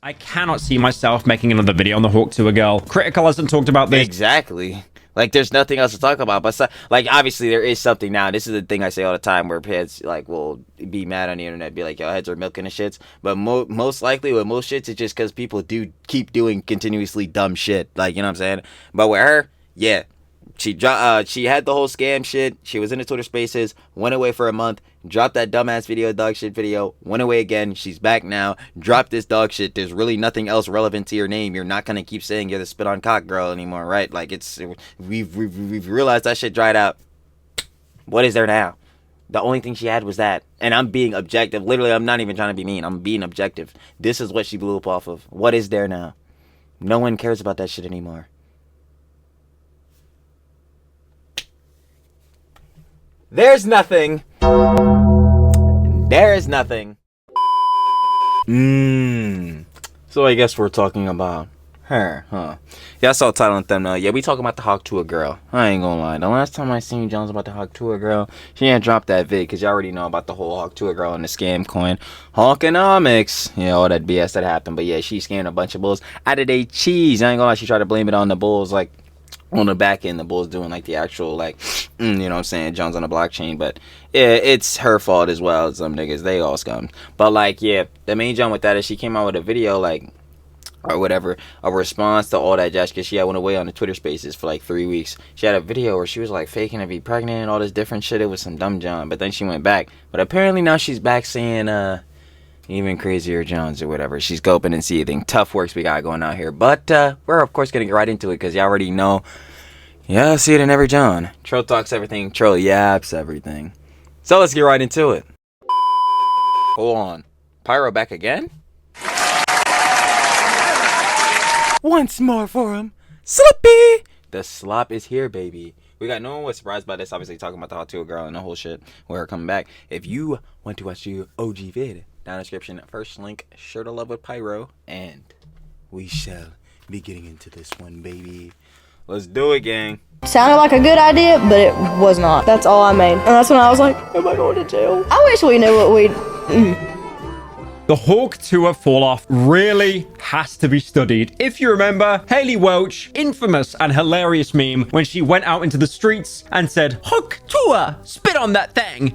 I cannot see myself making another video on the Hawk Tuah girl. Critical hasn't talked about this. Exactly. Like, there's nothing else to talk about. But, like, obviously, there is something now. This is the thing I say all the time where heads, like, will be mad on the internet, be like, yo, heads are milking the shits. But most likely with most shits, it's just because people do keep doing continuously dumb shit. Like, you know what I'm saying? But with her, yeah. She had the whole scam shit. She was in the Twitter Spaces, went away for a month, dropped that dumbass video, dog shit video, went away again. She's back now, dropped this dog shit. There's really nothing else relevant to your name. You're not gonna keep saying you're the spit on cock girl anymore, right? Like, we've realized that shit dried out. What is there now? The only thing she had was that. And I'm being objective. Literally, I'm not even trying to be mean. I'm being objective. This is what she blew up off of. What is there now? No one cares about that shit anymore. There's nothing. There is nothing. So I guess we're talking about her, huh? Yeah, I saw the title and thumbnail. Yeah, we talking about the Hawk Tuah girl. I ain't gonna lie. The last time I seen Jones about the Hawk Tuah girl, she ain't dropped that vid because you already know about the whole Hawk Tuah girl and the scam coin. Hawkonomics. Yeah, all that BS that happened. But yeah, she scammed a bunch of bulls out of their cheese. I ain't gonna lie. She tried to blame it on the bulls, like, on the back end, the bulls doing like the actual, like, you know what I'm saying, Jones on the blockchain. But yeah, it's her fault as well. Some niggas, they all scum. But like, yeah, the main jump with that is she came out with a video, like, or whatever, a response to all that jazz, because she had went away on the Twitter Spaces for like 3 weeks. She had a video where she was like faking to be pregnant and all this different shit. It was some dumb John, but then she went back. But apparently now she's back saying even crazier Jones or whatever. She's scoping and seething. Tough works we got going out here. But we're of course gonna get right into it because you already know. Yeah, I see it in every John. Trill talks everything. Trill yaps everything. So let's get right into it. Hold on. Pyro back again? Once more for him. Sloppy! The slop is here, baby. We got no one was surprised by this. Obviously talking about the Hot Tuah girl and the whole shit. With her coming back. If you want to watch the OG vid, down in the description, first link, Sure to Love with Pyro. And we shall be getting into this one, baby. Let's do it, gang. Sounded like a good idea, but it was not. That's all I made. And that's when I was like, am I going to jail? I wish we knew what we'd... The Hawk Tuah fall-off really has to be studied. If you remember, Haley Welch, infamous and hilarious meme when she went out into the streets and said, Hawk Tuah, spit on that thing.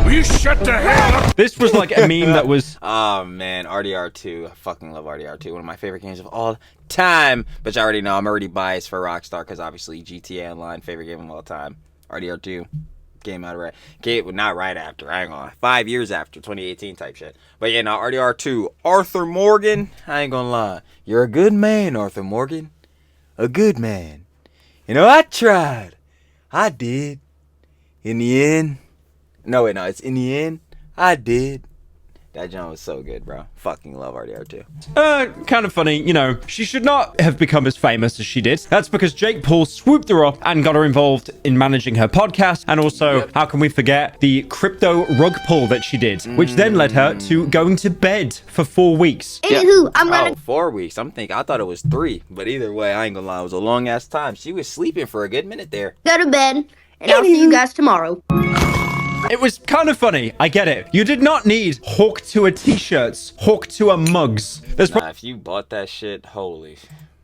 Will you shut the hell up? This was like a meme that was... Oh, man, RDR2. I fucking love RDR2. One of my favorite games of all time. But you already know, I'm already biased for Rockstar because obviously GTA Online, favorite game of all time. RDR2. Came out right, not right after, I ain't gonna lie, 5 years after, 2018 type shit. But yeah, now RDR2, Arthur Morgan, I ain't gonna lie, you're a good man, Arthur Morgan, a good man. You know, I tried, I did, in the end, no wait, no, it's in the end, I did. That John was so good, bro. Fucking love RDR2. Kind of funny, you know, she should not have become as famous as she did. That's because Jake Paul swooped her up and got her involved in managing her podcast. And also, how can we forget the crypto rug pull that she did, which then led her to going to bed for 4 weeks. Anywho, I'm gonna... 4 weeks. I thought it was 3. But either way, I ain't gonna lie, it was a long ass time. She was sleeping for a good minute there. go to bed, and I'll see you guys tomorrow. It was kind of funny. I get it. You did not need Hawk Tuah t-shirts, Hawk Tuah mugs. There's If you bought that shit, holy...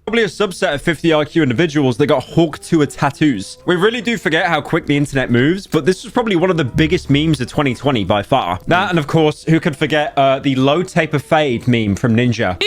probably a subset of 50 IQ individuals that got Hawk Tuah tattoos. We really do forget how quick the internet moves, but this was probably one of the biggest memes of 2020 by far. That, and of course, who could forget the low taper fade meme from Ninja?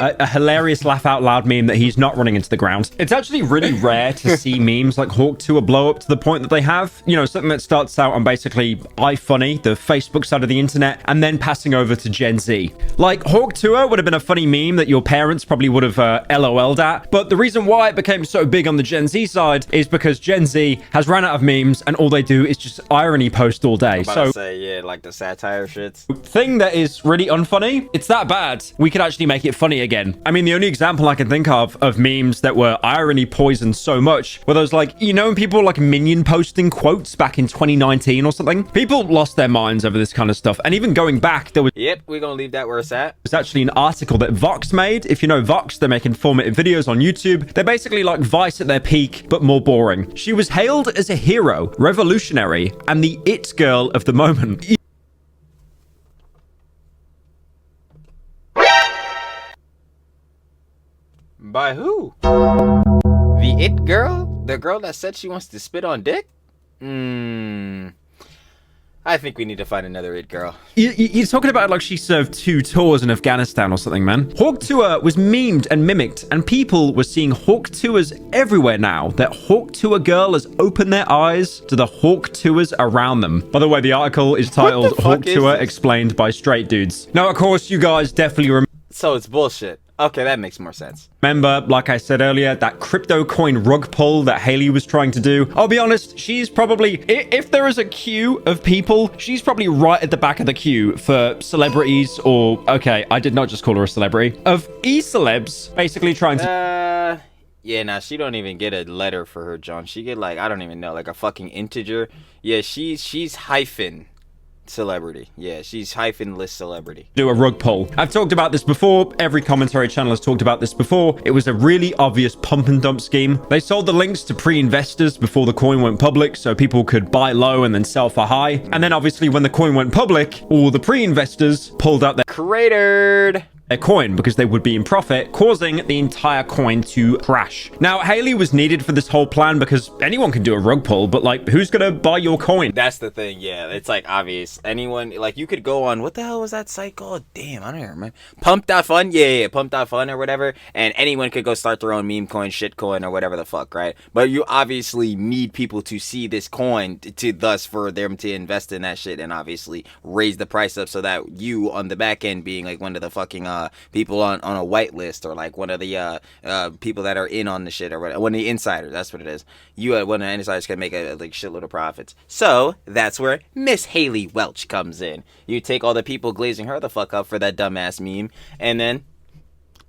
A hilarious laugh out loud meme that he's not running into the ground. It's actually really rare to see memes like Hawk Tuah blow up to the point that they have. You know, something that starts out on basically iFunny, the Facebook side of the internet, and then passing over to Gen Z. Like, Hawk Tuah would have been a funny meme that your parents probably would have LOL'd at, but the reason why it became so big on the Gen Z side is because Gen Z has ran out of memes and all they do is just irony post all day. So say, yeah, like the satire shits. Thing that is really unfunny, it's that bad. We could actually make it funny again. I mean, the only example I can think of memes that were irony poisoned so much were those, like, you know, when people were like minion posting quotes back in 2019 or something. People lost their minds over this kind of stuff. And even going back, there was... Yep, we're gonna leave that where it's at. It's actually an article that Vox made. If you know Vox, they're making informative videos on YouTube. They're basically like Vice at their peak, but more boring. She was hailed as a hero, revolutionary, and the it girl of the moment. By who? The it girl? The girl that said she wants to spit on dick? I think we need to find another it girl. You're talking about like she served 2 tours in Afghanistan or something, man. Hawk Tuah was memed and mimicked, and people were seeing Hawk Tuahs everywhere now. That Hawk Tuah girl has opened their eyes to the Hawk Tuahs around them. By the way, the article is titled Hawk Tuah Explained by Straight Dudes. Now, of course, you guys definitely remember. So it's bullshit. Okay, that makes more sense. Remember, like I said earlier, that crypto coin rug pull that Haley was trying to do? I'll be honest, she's probably, if there is a queue of people, she's probably right at the back of the queue for celebrities or, okay, I did not just call her a celebrity, of e-celebs basically trying to... Yeah, nah, she don't even get a letter for her, John. She get like, I don't even know, like a fucking integer. Yeah, she's hyphen celebrity. Yeah, she's hyphen list celebrity. Do a rug pull. I've talked about this before. Every commentary channel has talked about this before. It was a really obvious pump and dump scheme. They sold the links to pre-investors before the coin went public so people could buy low and then sell for high. And then obviously when the coin went public, all the pre-investors pulled out their cratered coin because they would be in profit, causing the entire coin to crash. Now, Haley was needed for this whole plan because anyone can do a rug pull, but like, who's gonna buy your coin? That's the thing, yeah. It's like obvious. Anyone, like, you could go on, what the hell was that site called? Damn, I don't even remember. Pump.fun? Yeah, Pump.fun or whatever. And anyone could go start their own meme coin, shit coin, or whatever the fuck, right? But you obviously need people to see this coin to thus for them to invest in that shit and obviously raise the price up so that you on the back end being like one of the fucking people on a white list or like one of the people that are in on the shit or whatever, one of the insiders, that's what it is. You one of the insiders can make a like shitload of profits. So that's where Miss Haley Welch comes in. You take all the people glazing her the fuck up for that dumbass meme, and then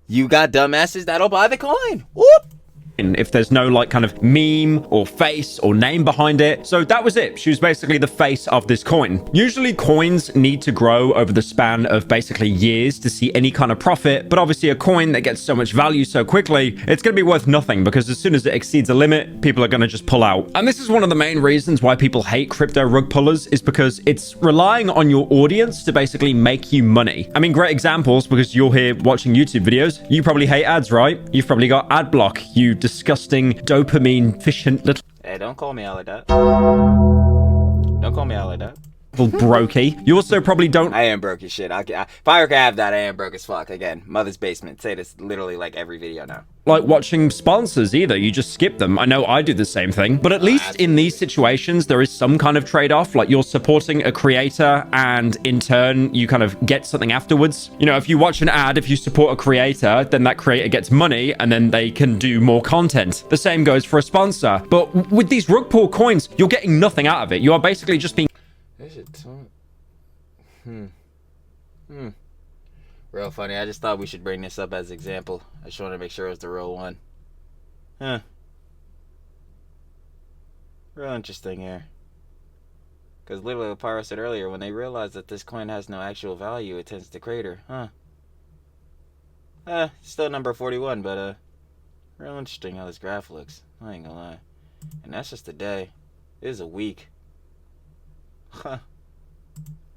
you got dumbasses that'll buy the coin. Whoop! If there's no like kind of meme or face or name behind it. So that was it. She was basically the face of this coin. Usually coins need to grow over the span of basically years to see any kind of profit. But obviously a coin that gets so much value so quickly, it's going to be worth nothing because as soon as it exceeds a limit, people are going to just pull out. And this is one of the main reasons why people hate crypto rug pullers is because it's relying on your audience to basically make you money. I mean, great examples because you're here watching YouTube videos. You probably hate ads, right? You've probably got ad block. You disgusting dopamine efficient little Hey, don't call me out like that. Don't call me out like that. brokey. You also probably don't. I am broke as shit. If I could have that, I am broke as fuck. Again, mother's basement. Say this literally like every video now. Like watching sponsors either. You just skip them. I know I do the same thing. But at least in these situations, there is some kind of trade-off. Like you're supporting a creator and in turn, you kind of get something afterwards. You know, if you watch an ad, if you support a creator, then that creator gets money and then they can do more content. The same goes for a sponsor. But with these rug pull coins, you're getting nothing out of it. You are basically just being... Real funny. I just thought we should bring this up as example. I just wanted to make sure it was the real one. Real interesting here. Because literally what Pyro said earlier, when they realize that this coin has no actual value, it tends to crater. Still number 41, but real interesting how this graph looks. I ain't gonna lie. And that's just a day. It is a week.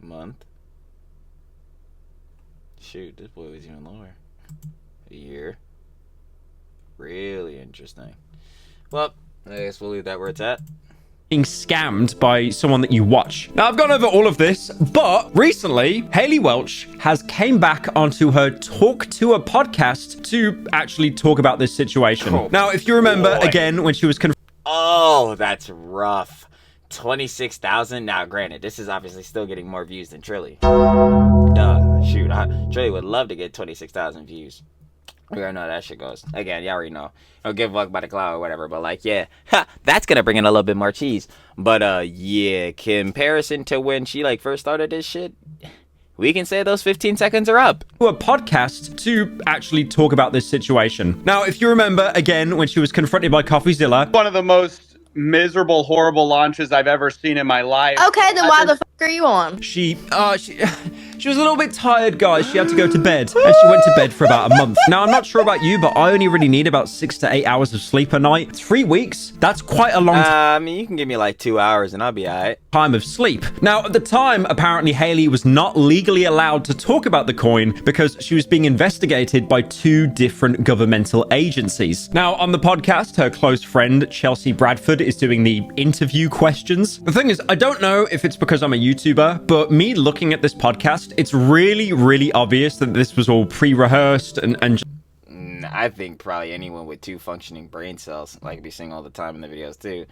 Month. Shoot, this boy was even lower. A year. Really interesting. Well, I guess we'll leave that where it's at. Being scammed by someone that you watch. Now, I've gone over all of this, but recently, Haley Welch has came back onto her Talk Tuah podcast to actually talk about this situation. Now, if you remember, again, when she was... Oh, that's rough. 26,000. Now, granted, this is obviously still getting more views than Trilly. Duh. Shoot, Trilly would love to get 26,000 views. We already know how that shit goes. Again, y'all already know. Don't give a fuck about the cloud or whatever, but like, yeah, that's gonna bring in a little bit more cheese. But yeah, comparison to when she like first started this shit, we can say those 15 seconds are up. A podcast to actually talk about this situation. Now, if you remember, again, when she was confronted by CoffeeZilla, one of the most miserable, horrible launches I've ever seen in my life. Okay, then why the fuck are you on? She She was a little bit tired, guys. She had to go to bed, and she went to bed for about a month. Now, I'm not sure about you, but I only really need about 6 to 8 hours of sleep a night. 3 weeks, that's quite a long I mean, you can give me like 2 hours and I'll be all right. time of sleep. Now, at the time, apparently Haley was not legally allowed to talk about the coin because she was being investigated by 2 different governmental agencies. Now, on the podcast, her close friend Chelsea Bradford is doing the interview questions. The thing is, I don't know if it's because I'm a YouTuber, but me looking at this podcast, it's really, really obvious that this was all pre-rehearsed and I think probably anyone with 2 functioning brain cells, like we sing all the time in the videos too,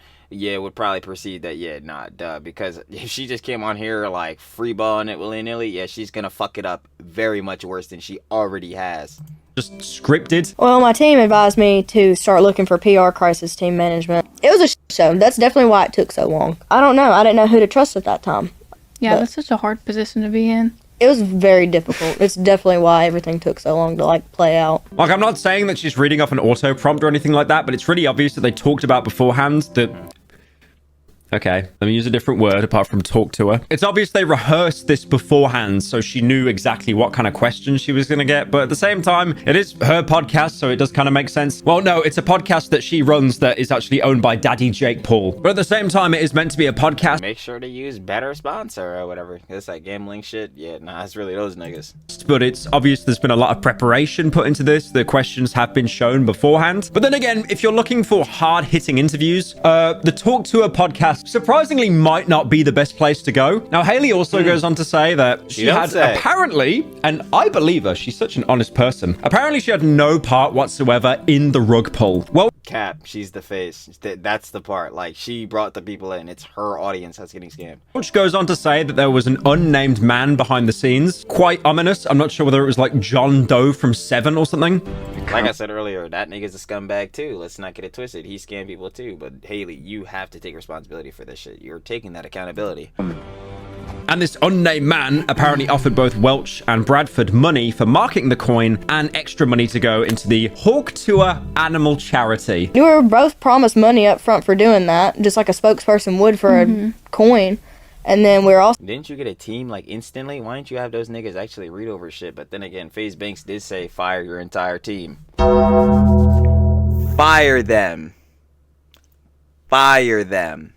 would probably perceive that, duh, because if she just came on here like freeballing it willy-nilly, she's gonna fuck it up very much worse than she already has. just scripted. Well, my team advised me to start looking for PR crisis team management. It was a show. That's definitely why it took so long. I don't know. I didn't know who to trust at that time. Yeah, that's such a hard position to be in. It was very difficult. It's definitely why everything took so long to, like, play out. Like, I'm not saying that she's reading off an auto prompt or anything like that, but it's really obvious that they talked about beforehand that... Okay, let me use a different word apart from talk to her. It's obvious they rehearsed this beforehand, so she knew exactly what kind of questions she was going to get. But at the same time, it is her podcast, so it does kind of make sense. Well, no, it's a podcast that she runs that is actually owned by Daddy Jake Paul. But at the same time, it is meant to be a podcast. Make sure to use better sponsor or whatever. It's like gambling shit. Yeah, nah, it's really those niggas. But it's obvious there's been a lot of preparation put into this. The questions have been shown beforehand. But then again, if you're looking for hard-hitting interviews, the Talk to Her podcast surprisingly might not be the best place to go. Now, Haley also goes on to say that she had apparently, and I believe her, she's such an honest person. Apparently, she had no part whatsoever in the rug pull. Well, Cap, she's the face. That's the part. Like, she brought the people in. It's her audience that's getting scammed. which goes on to say that there was an unnamed man behind the scenes. Quite ominous. I'm not sure whether it was like John Doe from Seven or something. Like I said earlier, that nigga's a scumbag too. Let's not get it twisted. He scammed people too. But Haley, you have to take responsibility for this shit. You're taking that accountability. And this unnamed man apparently offered both Welch and Bradford money for marketing the coin and extra money to go into the Hawk Tuah Animal Charity. We were both promised money up front for doing that, just like a spokesperson would for a coin. And then we were also... Didn't you get a team like instantly? Why didn't you have those niggas actually read over shit? But then again, FaZe Banks did say fire your entire team. Fire them. Fire them.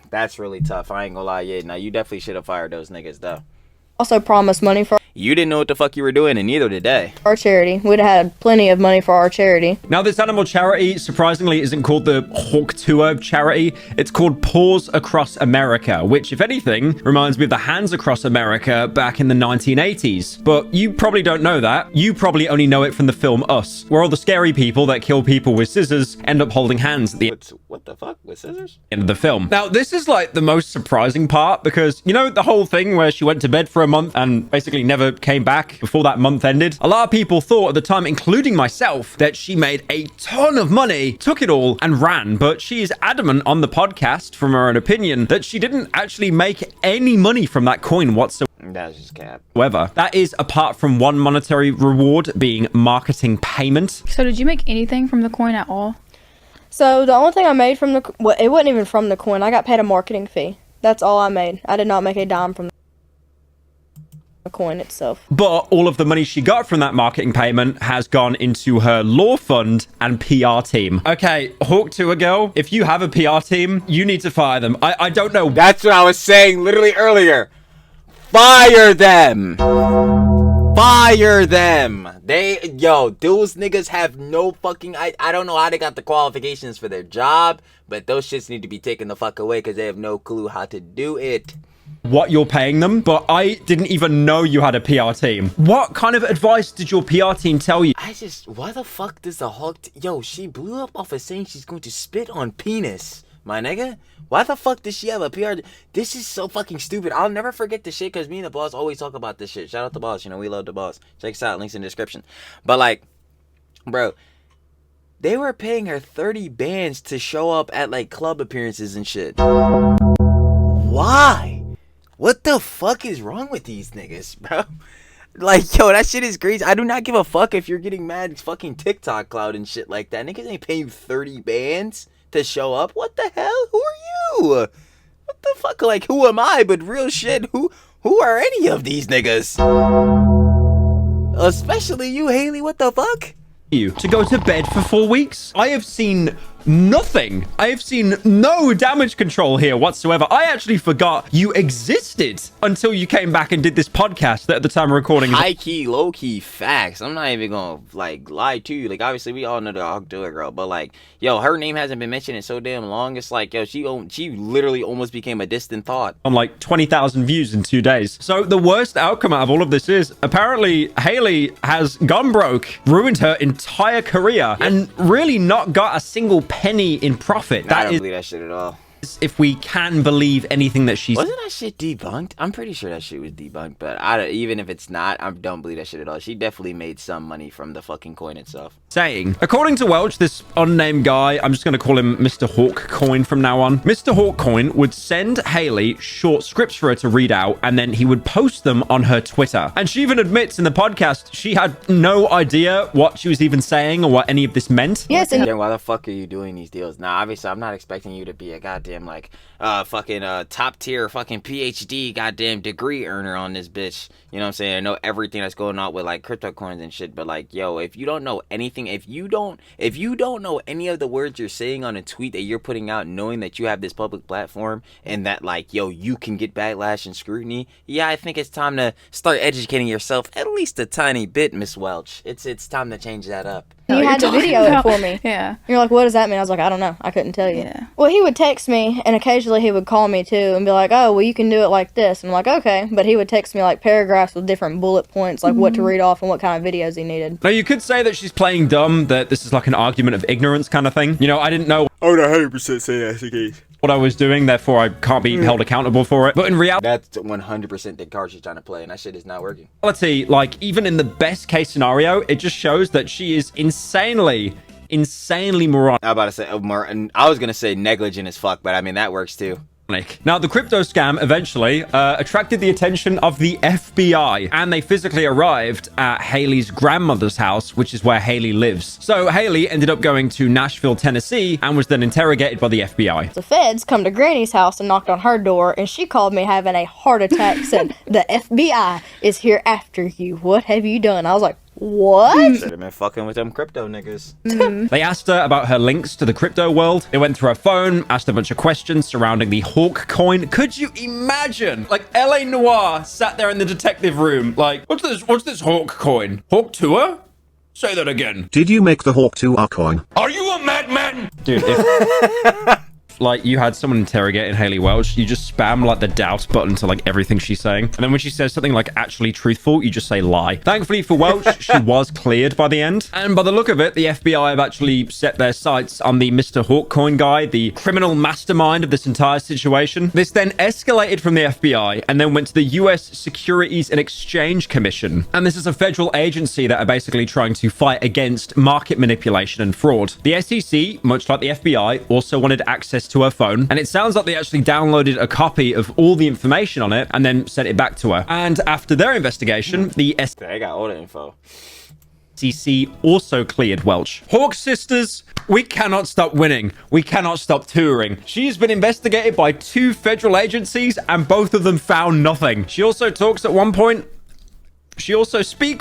That's really tough. I ain't gonna lie. Yeah, now you definitely should have fired those niggas though. also promised money for You didn't know what the fuck you were doing, and neither did they. our charity. We'd have had plenty of money for our charity. Now, this animal charity, surprisingly, isn't called the Hawk Tuah charity. It's called Paws Across America, which, if anything, reminds me of the Hands Across America back in the 1980s. But you probably don't know that. You probably only know it from the film Us, where all the scary people that kill people with scissors end up holding hands at the What the fuck? With scissors? end of the film. Now, this is like the most surprising part because, you know, the whole thing where she went to bed for a month and basically never came back before that month ended? A lot of people thought at the time, including myself, that she made a ton of money, took it all, and ran. But she is adamant on the podcast, from her own opinion, that she didn't actually make any money from that coin whatsoever. That's just cap. That is apart from one monetary reward being marketing payment. So did you make anything from the coin at all? So the only thing I made from the... Well, it wasn't even from the coin. I got paid a marketing fee. That's all I made. I did not make a dime from the coin itself. But all of the money she got from that marketing payment has gone into her law fund and PR team. Okay, Hawk Tuah girl, if you have a PR team, you need to fire them. I don't know. That's what I was saying literally earlier. Fire them. Fire them. Those niggas have no fucking... I don't know how they got the qualifications for their job, but those shits need to be taken the fuck away because they have no clue how to do it. What you're paying them, but I didn't even know you had a PR team. What kind of advice did your PR team tell you? Why the fuck does the Hulk... she blew up off of saying she's going to spit on penis, my nigga. Why the fuck does she have a PR... This is so fucking stupid. I'll never forget this shit because me and the boss always talk about this shit. Shout out the boss. We love the boss. Check us out. Links in the description. But like, bro, they were paying her 30 bands to show up at like club appearances and shit. Why? What the fuck is wrong with these niggas, bro? Like, that shit is crazy. I do not give a fuck if you're getting mad fucking TikTok cloud and shit like that. Niggas ain't paying you 30 bands to show up. What the hell? Who are you? What the fuck? Like, who am I? But real shit, who Who are any of these niggas? Especially you, Haley. What the fuck? You to go to bed for 4 weeks? I have seen nothing. I have seen no damage control here whatsoever. I actually forgot you existed until you came back and did this podcast that at the time of recording. High key, low key facts. I'm not even gonna like lie to you. Like obviously we all know the Tuah girl, but like yo, her name hasn't been mentioned in so damn long. It's like yo, she literally almost became a distant thought. On like 20,000 views in 2 days. So the worst outcome out of all of this is apparently Haley has gone broke, ruined her entire career, and really not got a single penny in profit. I don't believe that shit at all. If we can believe anything that she's Wasn't that shit debunked? I'm pretty sure that shit was debunked, but even if it's not, I don't believe that shit at all. She definitely made some money from the fucking coin itself. saying. According to Welch, this unnamed guy, I'm just going to call him Mr. Hawk Coin from now on. Mr. Hawk Coin would send Haley short scripts for her to read out, and then he would post them on her Twitter. And she even admits in the podcast she had no idea what she was even saying or what any of this meant. Yes, and Then why the fuck are you doing these deals? Now, obviously, I'm not expecting you to be a goddamn like fucking top tier fucking PhD goddamn degree earner on this bitch. You know what I'm saying? I know everything that's going on with like crypto coins and shit, but like, yo, if you don't know anything, if you don't know any of the words you're saying on a tweet that you're putting out, knowing that you have this public platform and that like, yo, you can get backlash and scrutiny, yeah, I think it's time to start educating yourself at least a tiny bit, Miss Welch. It's time to change that up. you had to video it for me. Yeah. You're like, what does that mean? I was like, I don't know. I couldn't tell you. Yeah. Well, he would text me, and occasionally he would call me too and be like, oh, well, you can do it like this. I'm like, okay. But he would text me like paragraphs with different bullet points, like what to read off and what kind of videos he needed. Now, you could say that she's playing dumb, that this is like an argument of ignorance kind of thing. You know, I didn't know I would 100% say that's the case. what I was doing, therefore I can't be held accountable for it. But in reality, That's 100% the card she's trying to play, and that shit is not working. like, even in the best case scenario, it just shows that she is insanely moronic. I was about to say, I was gonna say negligent as fuck, but I mean that works too. Now, the crypto scam eventually attracted the attention of the FBI, and they physically arrived at Haley's grandmother's house, which is where Haley lives. So Haley ended up going to Nashville, Tennessee, and was then interrogated by the FBI. The feds come to Granny's house and knocked on her door, and she called me having a heart attack, said, the FBI is here after you. What have you done? I was like, what? Should have been fucking with them crypto niggas. They asked her about her links to the crypto world. They went through her phone, asked a bunch of questions surrounding the Hawk coin. Could you imagine? Like, L.A. Noir sat there in the detective room, like, what's this Hawk coin? Hawk Tuah? Say that again. Did you make the Hawk Tuah coin? Are you a madman? Dude, if like you had someone interrogating Haley Welch, you just spam like the doubt button to like everything she's saying. And then when she says something like actually truthful, you just say lie. Thankfully for Welch, she was cleared by the end. And by the look of it, the FBI have actually set their sights on the Mr. Hawk coin guy, the criminal mastermind of this entire situation. This then escalated from the FBI and then went to the US Securities and Exchange Commission. And this is a federal agency that are basically trying to fight against market manipulation and fraud. The SEC, much like the FBI, also wanted access to her phone, and it sounds like they actually downloaded a copy of all the information on it and then sent it back to her. And after their investigation, the They got all the info. SEC also cleared Welch. Hawk sisters, we cannot stop winning. We cannot stop touring. She's been investigated by 2 federal agencies, and both of them found nothing. She also speaks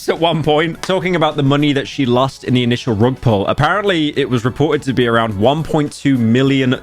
at one point talking about the money that she lost in the initial rug pull. Apparently, it was reported to be around $1.2 million.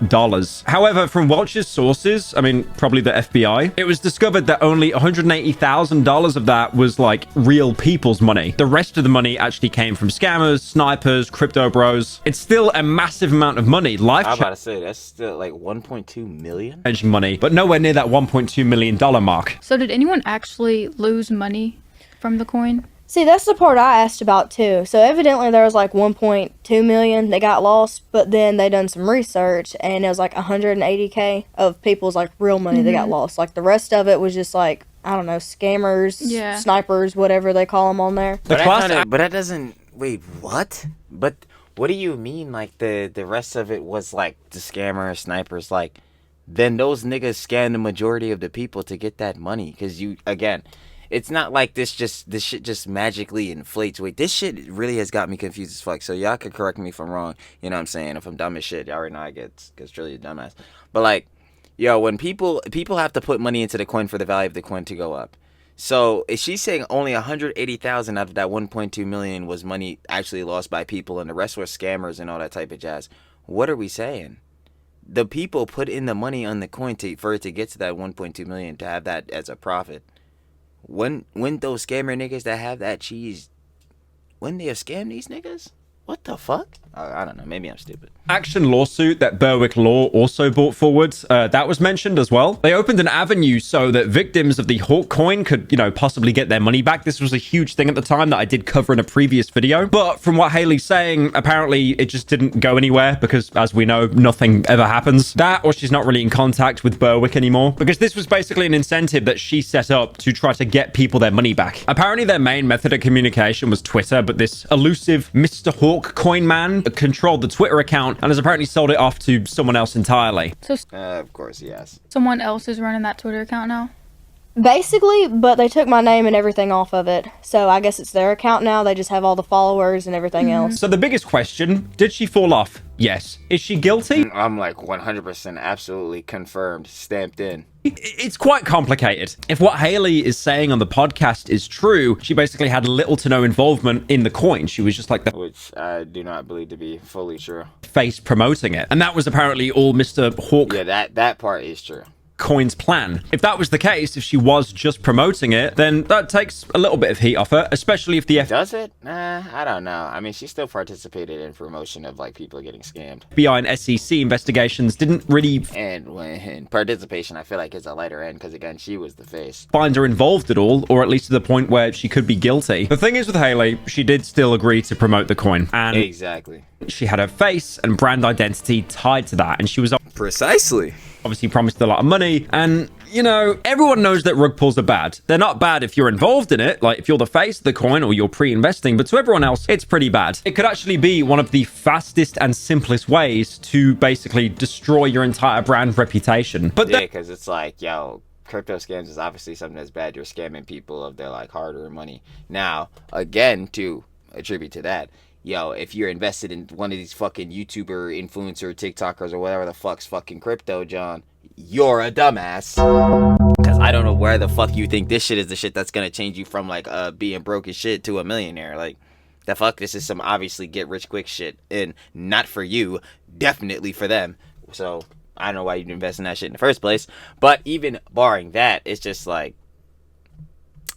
However, from Welch's sources, I mean, probably the FBI, it was discovered that only $180,000 of that was like real people's money. The rest of the money actually came from scammers, snipers, crypto bros. It's still a massive amount of money. I was about to say, that's still like 1.2 million? Changing money, but nowhere near that $1.2 million mark. So did anyone actually lose money from the coin? See, that's the part I asked about too. So evidently there was like 1.2 million that got lost, but then they done some research and it was like 180K of people's like real money that got lost. Like the rest of it was just like, I don't know, scammers, Yeah. snipers, whatever they call them on there. The class But that doesn't... Wait, what? But what do you mean, like, the rest of it was, like, the scammers, snipers, like... Then those niggas scam the majority of the people to get that money. Because you, again... It's not like this shit just magically inflates. Wait, this shit really has got me confused as fuck. So y'all could correct me if I'm wrong. You know what I'm saying? If I'm dumb as shit, y'all already know I get really a dumbass. But like, Yo, when people have to put money into the coin for the value of the coin to go up. So is she saying only 180,000 out of that 1.2 million was money actually lost by people, and the rest were scammers and all that type of jazz? What are we saying? The people put in the money on the coin for it to get to that 1.2 million to have that as a profit. When those scammer niggas that have that cheese, when they have scammed these niggas? What the fuck? I don't know. Maybe I'm stupid. Action lawsuit that Berwick Law also brought forward, that was mentioned as well. They opened an avenue so that victims of the Hawk coin could, possibly get their money back. This was a huge thing at the time that I did cover in a previous video. But from what Haley's saying, apparently it just didn't go anywhere because, as we know, nothing ever happens. That, or she's not really in contact with Berwick anymore, because this was basically an incentive that she set up to try to get people their money back. Apparently their main method of communication was Twitter, but this elusive Mr. Hawk coin man controlled the Twitter account and has apparently sold it off to someone else entirely. So Of course, yes. someone else is running that Twitter account now? Basically, but they took my name and everything off of it. So I guess it's their account now. They just have all the followers and everything else. So the biggest question, did she fall off? Yes. Is she guilty? I'm like 100% absolutely confirmed, stamped in. It's quite complicated. If what Haley is saying on the podcast is true, she basically had little to no involvement in the coin. She was just like the Which I do not believe to be fully true. face promoting it. And that was apparently all Mr. Hawk Yeah, that part is true. Coin's plan. If that was the case, if she was just promoting it, then that takes a little bit of heat off her, especially if the Does it? I don't know. I mean, she still participated in promotion of like people getting scammed. FBI and SEC investigations didn't really And when participation, I feel like is a lighter end because again, she was the face. find her involved at all, or at least to the point where she could be guilty. The thing is with Haley, she did still agree to promote the coin, and Exactly. she had her face and brand identity tied to that, and she was Precisely. obviously promised a lot of money. And everyone knows that rug pulls are bad. They're not bad if you're involved in it, like if you're the face of the coin or you're pre-investing, but to everyone else it's pretty bad. It could actually be one of the fastest and simplest ways to basically destroy your entire brand reputation. But Yeah, because it's like, yo, crypto scams is obviously something that's bad. You're scamming people of their like hard-earned money. Now, again, to attribute to that, yo, if you're invested in one of these fucking YouTuber, influencer, TikTokers, or whatever the fuck's fucking crypto, John, you're a dumbass. Because I don't know where the fuck you think this shit is the shit that's gonna change you from like being broke as shit to a millionaire. Like, the fuck, this is some obviously get rich quick shit, and not for you, definitely for them. So I don't know why you'd invest in that shit in the first place. But even barring that, it's just like,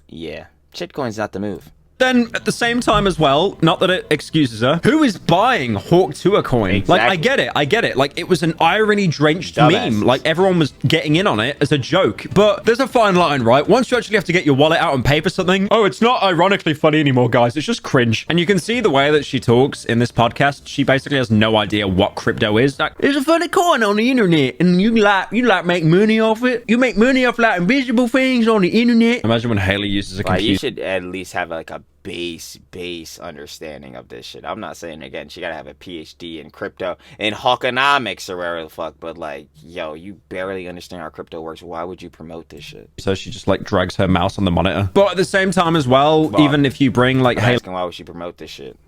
yeah, shitcoin's not the move. then at the same time as well, not that it excuses her, who is buying Hawk Tuah coin? Exactly. Like, I get it. Like, it was an irony-drenched Dumbasses. meme. Like, everyone was getting in on it as a joke. But there's a fine line, right? Once you actually have to get your wallet out and pay for something, oh, it's not ironically funny anymore, guys. It's just cringe. And you can see the way that she talks in this podcast. She basically has no idea what crypto is. Like, it's a funny coin on the internet, and you make money off it. You make money off like invisible things on the internet. Imagine when Haley uses a Like, computer. you should at least have like a base understanding of this shit. I'm not saying again she gotta have a PhD in crypto and Hawkonomics or whatever the fuck, but like, yo, you barely understand how crypto works. Why would you promote this shit? So she just like drags her mouse on the monitor. But at the same time as well, even if you bring like I'm Haley, asking why would she promote this shit?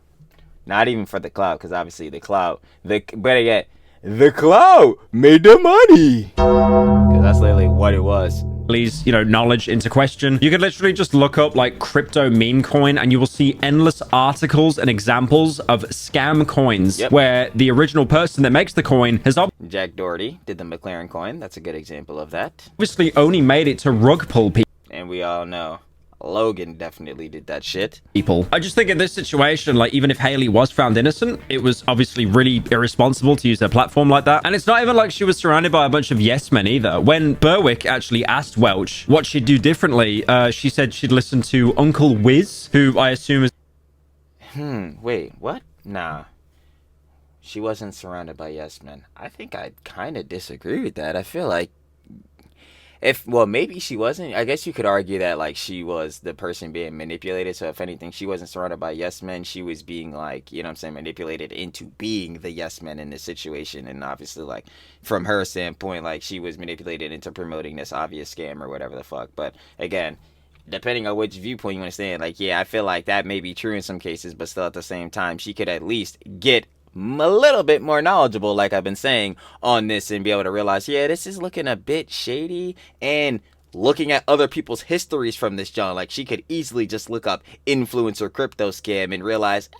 Not even for the clout, because obviously the clout, better yet, the clout made the money. Because that's literally what it was. Haley's, knowledge into question, you could literally just look up like crypto meme coin and you will see endless articles and examples of scam coins where the original person that makes the coin has Jack Doherty did the McLaren coin. That's a good example of that. obviously only made it to rug pull And we all know Logan definitely did that shit. people. I just think in this situation, like, even if Haley was found innocent, it was obviously really irresponsible to use her platform like that. And it's not even like she was surrounded by a bunch of yes men either. When Berwick actually asked Welch what she'd do differently, she said she'd listen to Uncle Wiz, who I assume is Wait, what? Nah. She wasn't surrounded by yes men. I think I kind of disagree with that. I feel like maybe she wasn't. I guess you could argue that like she was the person being manipulated. So if anything, she wasn't surrounded by yes men. She was being like, manipulated into being the yes men in this situation. And obviously, like, from her standpoint, like, she was manipulated into promoting this obvious scam or whatever the fuck. But again, depending on which viewpoint you understand, like, yeah, I feel like that may be true in some cases, but still at the same time, she could at least get a little bit more knowledgeable, like I've been saying, on this and be able to realize, yeah, this is looking a bit shady. And looking at other people's histories from this, John, like she could easily just look up influencer crypto scam and realize,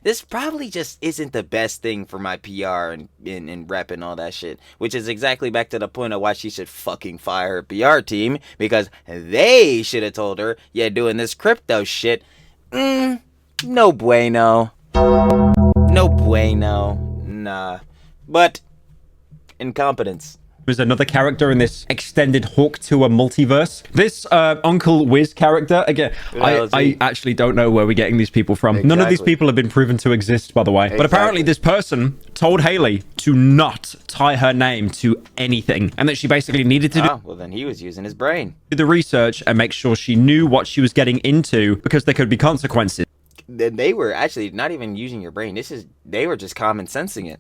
this probably just isn't the best thing for my PR and rep and all that shit. Which is exactly back to the point of why she should fucking fire her PR team, because they should have told her, yeah, doing this crypto shit, no bueno. No bueno. Nah. But incompetence. Was another character in this extended Hawk Tuah multiverse. This Uncle Wiz character, again, I actually don't know where we're getting these people from. None of these people have been proven to exist, by the way. But apparently this person told Haley to not tie her name to anything, and that she basically needed to do well, then he was using his brain. The research and make sure she knew what she was getting into, because there could be consequences. They were actually not even using your brain. They were just common sensing it.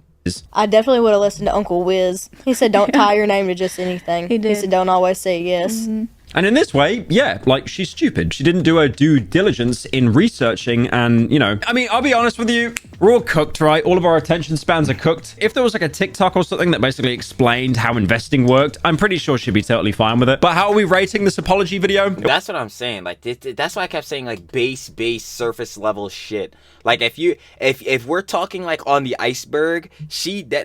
I definitely would have listened to Uncle Wiz. He said, don't tie your name to just anything. He did. said, don't always say yes. Mm-hmm. And in this way, yeah, like, she's stupid. She didn't do her due diligence in researching and, you know, I mean, I'll be honest with you, we're all cooked, right? All of our attention spans are cooked. If there was like a TikTok or something that basically explained how investing worked, I'm pretty sure she'd be totally fine with it. But how are we rating this apology video? That's what I'm saying. Like, that's why I kept saying, like, base, surface level shit. Like, if we're talking, like, on the iceberg,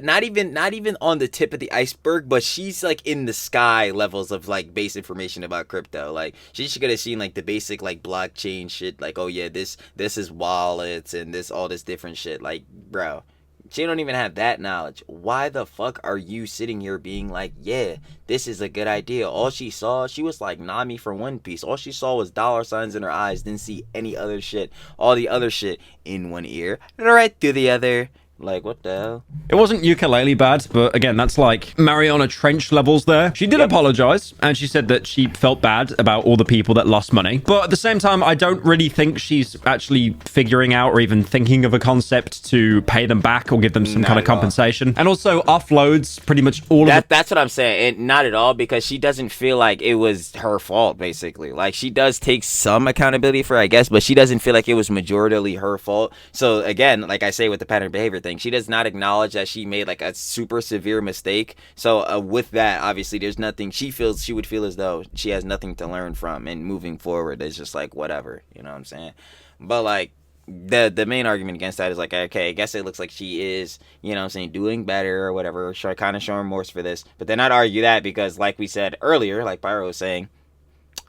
not even on the tip of the iceberg, but she's, like, in the sky levels of, like, base information about crypto. Like, she should have seen, like, the basic, like, blockchain shit. Like, oh yeah, this is wallets and all this different shit. Like, bro, she don't even have that knowledge. Why the fuck are you sitting here being like, yeah, this is a good idea? All she saw, she was like Nami from One Piece. All she saw was dollar signs in her eyes. Didn't see any other shit. All the other shit in one ear, right through the other. Like, what the hell? It wasn't ukulele bad, but again, that's like Mariana Trench levels there. She did apologize, and she said that she felt bad about all the people that lost money. But at the same time, I don't really think she's actually figuring out or even thinking of a concept to pay them back or give them some kind of compensation. And also offloads pretty much all of it. That's what I'm saying. And not at all, because she doesn't feel like it was her fault, basically. Like, she does take some accountability for it, I guess, but she doesn't feel like it was majoritarily her fault. So again, like I say with the pattern behavior thing, she does not acknowledge that she made like a super severe mistake. So with that, obviously there's nothing she would feel as though she has nothing to learn from, and moving forward is just like whatever, you know what I'm saying? But like the main argument against that is like, okay, I guess it looks like she is, you know what I'm saying, doing better or whatever, kind of showing remorse for this. But then I'd argue that because, like we said earlier, like Pyro was saying,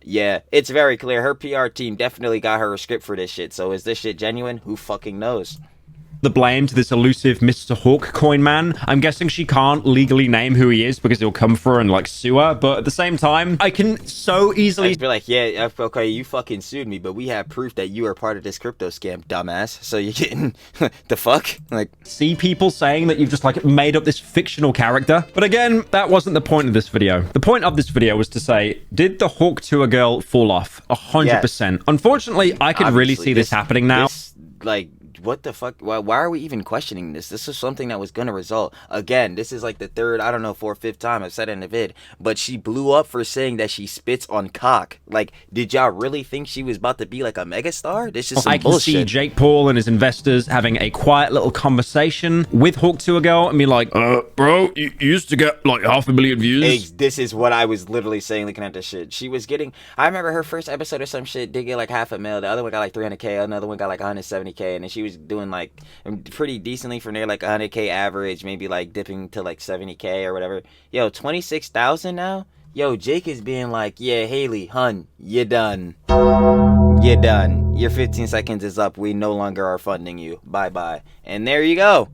yeah, it's very clear her PR team definitely got her a script for this shit. So is this shit genuine? Who fucking knows? The blame to this elusive Mr. Hawk coin man. I'm guessing she can't legally name who he is because he'll come for her and like sue her, but at the same time, I can so easily I'd be like, yeah, okay, you fucking sued me, but we have proof that you are part of this crypto scam, dumbass. So you're getting the fuck? Like, see people saying that you've just like made up this fictional character. But again, that wasn't the point of this video. The point of this video was to say, did the Hawk Tuah girl fall off? 100%. Yes. Unfortunately, I can really see this happening now. Like, what the fuck? Why are we even questioning this? This is something that was gonna result. Again, this is like the third, I don't know, fourth, fifth time I've said it in the vid, but she blew up for saying that she spits on cock. Like, did y'all really think she was about to be like a megastar? This is some bullshit. I can see Jake Paul and his investors having a quiet little conversation with Hawk Tuah girl and be like, bro, you used to get like 500,000 views. This is what I was literally saying looking at this shit. She was getting, I remember her first episode or some shit did get like 500,000. The other one got like 300K. Another one got like 170K. And then she was doing like pretty decently from there, like 100K average, maybe like dipping to like 70K or whatever. Yo, 26,000 now. Yo, Jake is being like, yeah, Haley, hun, you're done. You're done. Your 15 seconds is up. We no longer are funding you. Bye bye. And there you go.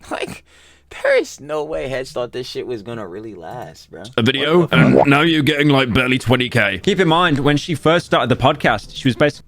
Like, there is no way Hedge thought this shit was gonna really last, bro. A video, and now you're getting like barely 20K. Keep in mind, when she first started the podcast, she was basically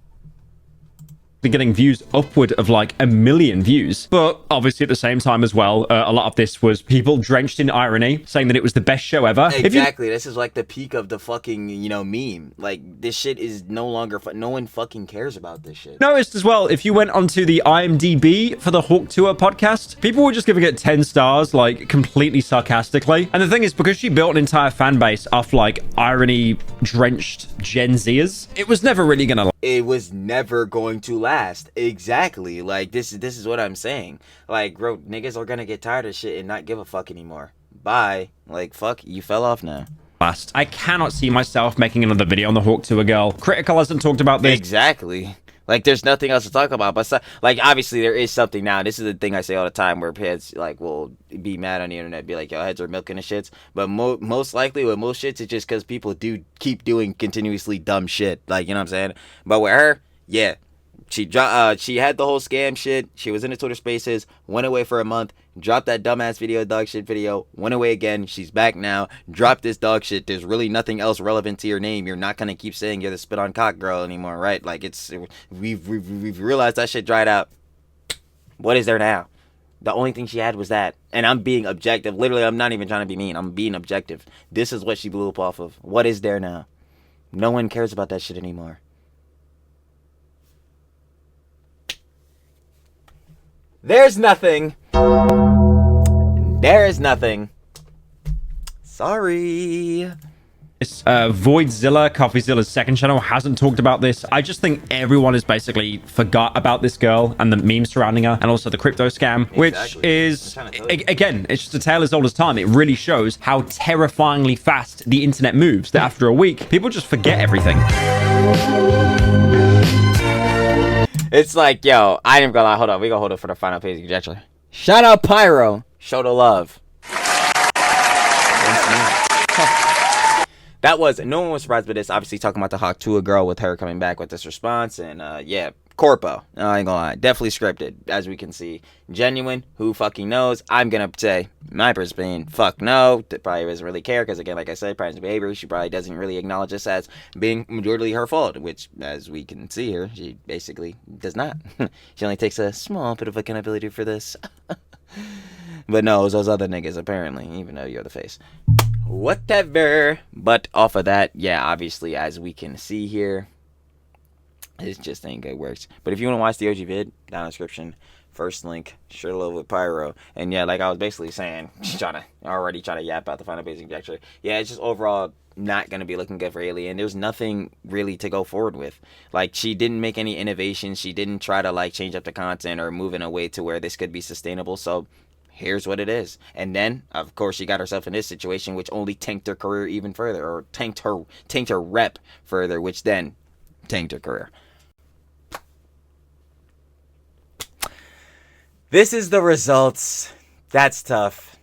getting views upward of like 1 million views. But obviously at the same time as well, a lot of this was people drenched in irony, saying that it was the best show ever. Exactly. This is like the peak of the fucking, you know, meme. Like, this shit is no longer no one fucking cares about this shit. Noticed as well, if you went onto the IMDb for the Hawk Tuah podcast, people were just giving it 10 stars, like completely sarcastically. And the thing is, because she built an entire fan base off like irony drenched Gen Zers, it was never really gonna it was never going to last. last. Exactly. Like, this is what I'm saying. Like, bro, niggas are gonna get tired of shit and not give a fuck anymore. Bye. Like, fuck, you fell off now. Last. I cannot see myself making another video on the Hawk Tuah girl. Critical hasn't talked about this. Exactly. Like, there's nothing else to talk about. But, like, obviously, there is something now. This is the thing I say all the time where heads, like, will be mad on the internet, be like, yo, heads are milking the shits. But most likely with most shits, it's just because people do keep doing continuously dumb shit. Like, you know what I'm saying? But with her, yeah. She had the whole scam shit. She was in the Twitter Spaces, went away for a month, dropped that dumbass video, dog shit video, went away again. She's back now, dropped this dog shit. There's really nothing else relevant to your name. You're not gonna keep saying you're the spit on cock girl anymore, right? Like, we've realized that shit dried out. What is there now? The only thing she had was that. And I'm being objective. Literally, I'm not even trying to be mean. I'm being objective. This is what she blew up off of. What is there now? No one cares about that shit anymore. There's nothing. There is nothing. Sorry. Voidzilla, Coffeezilla's second channel, hasn't talked about this. I just think everyone has basically forgot about this girl and the memes surrounding her, and also the crypto scam, which is, again, it's just a tale as old as time. It really shows how terrifyingly fast the internet moves, that after a week, people just forget everything. It's like, yo, I ain't gonna lie. Hold on. We gonna hold it for the final page conjecture. Shout out Pyro. Show the love. That was, no one was surprised by this. Obviously, talking about the Hawk Tuah girl with her coming back with this response. And, yeah, Corpo. I ain't gonna lie. Definitely scripted, as we can see. Genuine. Who fucking knows? I'm gonna say, my opinion, fuck no. Probably doesn't really care, because, again, like I said, pattern behavior, she probably doesn't really acknowledge this as being majorly her fault, which, as we can see here, she basically does not. She only takes a small bit of accountability for this. But no, it was those other niggas, apparently, even though you're the face. Whatever. But off of that, yeah, obviously, as we can see here, it just ain't good works. But if you want to watch the OG vid, down in the description, first link, sure love with Pyro. And yeah, like I was basically saying, already trying to yap out the final basic conjecture. Yeah, it's just overall not going to be looking good for Alien. There's nothing really to go forward with. Like, she didn't make any innovations. She didn't try to, like, change up the content or move in a way to where this could be sustainable. So here's what it is. And then, of course, she got herself in this situation, which only tanked her career even further, or tanked her rep further, which then tanked her career. This is the results. That's tough.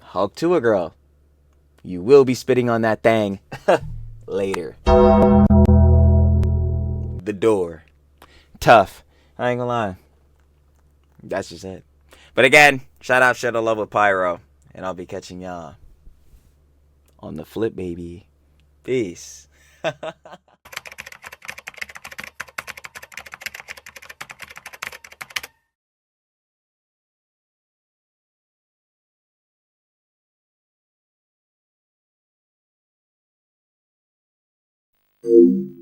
Hawk Tuah girl, you will be spitting on that thing later. The door. Tough. I ain't gonna lie. That's just it. But again, shout out, share the love with Pyro. And I'll be catching y'all on the flip, baby. Peace. Thank you.